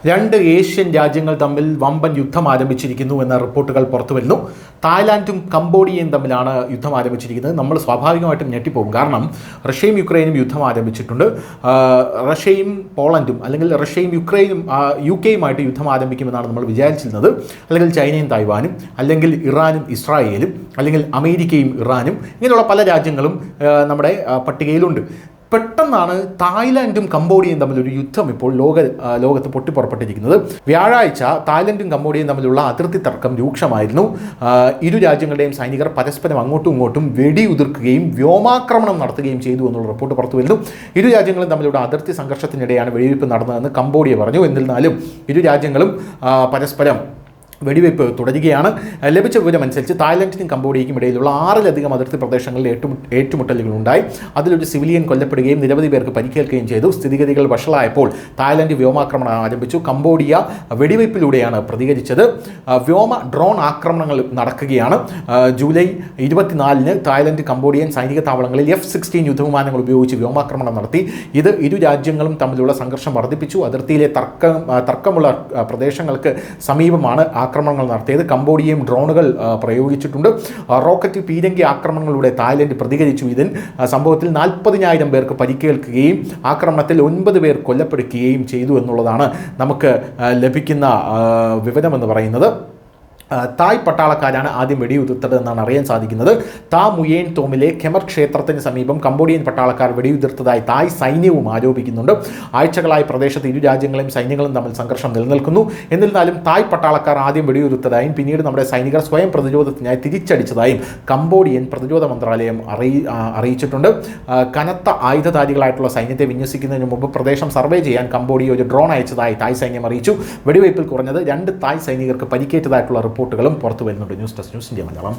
രണ്ട് ഏഷ്യൻ രാജ്യങ്ങൾ തമ്മിൽ വമ്പൻ യുദ്ധം ആരംഭിച്ചിരിക്കുന്നു എന്ന റിപ്പോർട്ടുകൾ പുറത്തുവരുന്നു. തായ്ലാൻഡും കംബോഡിയയും തമ്മിലാണ് യുദ്ധം ആരംഭിച്ചിരിക്കുന്നത്. നമ്മൾ സ്വാഭാവികമായിട്ടും ഞെട്ടിപ്പോകും. കാരണം റഷ്യയും യുക്രൈനും യുദ്ധം ആരംഭിച്ചിട്ടുണ്ട്. റഷ്യയും പോളണ്ടും അല്ലെങ്കിൽ റഷ്യയും യുക്രൈനും UK-യുമായിട്ട് യുദ്ധം ആരംഭിക്കുമെന്നാണ് നമ്മൾ വിചാരിച്ചിരുന്നത്. അല്ലെങ്കിൽ ചൈനയും തായ്വാനും, അല്ലെങ്കിൽ ഇറാനും ഇസ്രായേലും, അല്ലെങ്കിൽ അമേരിക്കയും ഇറാനും, ഇങ്ങനെയുള്ള പല രാജ്യങ്ങളും നമ്മുടെ പട്ടികയിലുണ്ട്. പെട്ടെന്നാണ് തായ്ലാൻഡും കംബോഡിയയും തമ്മിലൊരു യുദ്ധം ഇപ്പോൾ ലോകത്ത് പൊട്ടിപ്പുറപ്പെട്ടിരിക്കുന്നത്. വ്യാഴാഴ്ച തായ്ലൻഡും കംബോഡിയയും തമ്മിലുള്ള അതിർത്തി തർക്കം രൂക്ഷമായിരുന്നു. ഇരു രാജ്യങ്ങളുടെയും സൈനികർ പരസ്പരം അങ്ങോട്ടും ഇങ്ങോട്ടും വെടിയുതിർക്കുകയും വ്യോമാക്രമണം നടത്തുകയും ചെയ്തു എന്നുള്ള റിപ്പോർട്ട് പുറത്തു വരുന്നു. ഇരു രാജ്യങ്ങളും തമ്മിലുള്ള അതിർത്തി സംഘർഷത്തിനിടെയാണ് വെടിവയ്പ് നടന്നതെന്ന് കംബോഡിയ പറഞ്ഞു. എന്നിരുന്നാലും ഇരു രാജ്യങ്ങളും പരസ്പരം വെടിവയ്പ് തുടരുകയാണ്. ലഭിച്ച വിവരമനുസരിച്ച് തായ്ലൻഡിനും കംബോഡിയയ്ക്കും ഇടയിലുള്ള 6ലധികം അതിർത്തി പ്രദേശങ്ങളിൽ ഏറ്റുമുട്ടലുകളുണ്ടായി. അതിലൊരു സിവിലിയൻ കൊല്ലപ്പെടുകയും നിരവധി പേർക്ക് പരിക്കേൽക്കുകയും ചെയ്തു. സ്ഥിതിഗതികൾ വഷളായപ്പോൾ തായ്ലൻഡ് വ്യോമാക്രമണം ആരംഭിച്ചു. കംബോഡിയ വെടിവയ്പ്പിലൂടെയാണ് പ്രതികരിച്ചത്. ഡ്രോൺ ആക്രമണങ്ങൾ നടക്കുകയാണ്. ജൂലൈ 24-ന് തായ്ലൻഡ് കംബോഡിയൻ സൈനിക താവളങ്ങളിൽ F-16 യുദ്ധവിമാനങ്ങൾ ഉപയോഗിച്ച് വ്യോമാക്രമണം നടത്തി. ഇത് ഇരു രാജ്യങ്ങളും തമ്മിലുള്ള സംഘർഷം വർദ്ധിപ്പിച്ചു. അതിർത്തിയിലെ തർക്കമുള്ള പ്രദേശങ്ങൾക്ക് സമീപമാണ് ആക്രമണങ്ങൾ നടത്തിയത്. കംബോഡിയയും ഡ്രോണുകൾ പ്രയോഗിച്ചിട്ടുണ്ട്. റോക്കറ്റ് പീരങ്കി ആക്രമണങ്ങളിലൂടെ തായ്ലൻഡ് പ്രതികരിച്ചു. സംഭവത്തിൽ 40,000 പേർക്ക് പരിക്കേൽക്കുകയും ആക്രമണത്തിൽ 9 പേർ കൊല്ലപ്പെടുകയും ചെയ്തു എന്നുള്ളതാണ് നമുക്ക് ലഭിക്കുന്ന വിവരമെന്ന് പറയുന്നത്. തായ് പട്ടാളക്കാരാണ് ആദ്യം വെടിയുതിർത്തത് എന്നാണ് അറിയാൻ സാധിക്കുന്നത്. താ മുയേൻ തോമിലെ ഖെമർ ക്ഷേത്രത്തിന് സമീപം കംബോഡിയൻ പട്ടാളക്കാർ വെടിയുതിർത്തതായി തായ് സൈന്യവും ആരോപിക്കുന്നുണ്ട്. ആഴ്ചകളായി പ്രദേശത്ത് ഇരു രാജ്യങ്ങളെയും സൈന്യങ്ങളും തമ്മിൽ സംഘർഷം നിലനിൽക്കുന്നു. എന്നിരുന്നാലും തായ് പട്ടാളക്കാർ ആദ്യം വെടിയുതിർത്തതായും പിന്നീട് നമ്മുടെ സൈനികർ സ്വയം പ്രതിരോധത്തിനായി തിരിച്ചടിച്ചതായും കംബോഡിയൻ പ്രതിരോധ മന്ത്രാലയം അറിയിച്ചിട്ടുണ്ട്. കനത്ത ആയുധധാരികളായിട്ടുള്ള സൈന്യത്തെ വിന്യസിക്കുന്നതിന് മുമ്പ് പ്രദേശം സർവേ ചെയ്യാൻ കംബോഡിയ ഒരു ഡ്രോൺ അയച്ചതായി തായ് സൈന്യം അറിയിച്ചു. വെടിവയ്പിൽ കുറഞ്ഞത് 2 തായ് സൈനികർക്ക് പരിക്കേറ്റതായിട്ടുള്ള റിപ്പോർട്ടുകളും പുറത്തു വരുന്നുണ്ട്. News desk news India Malayalam.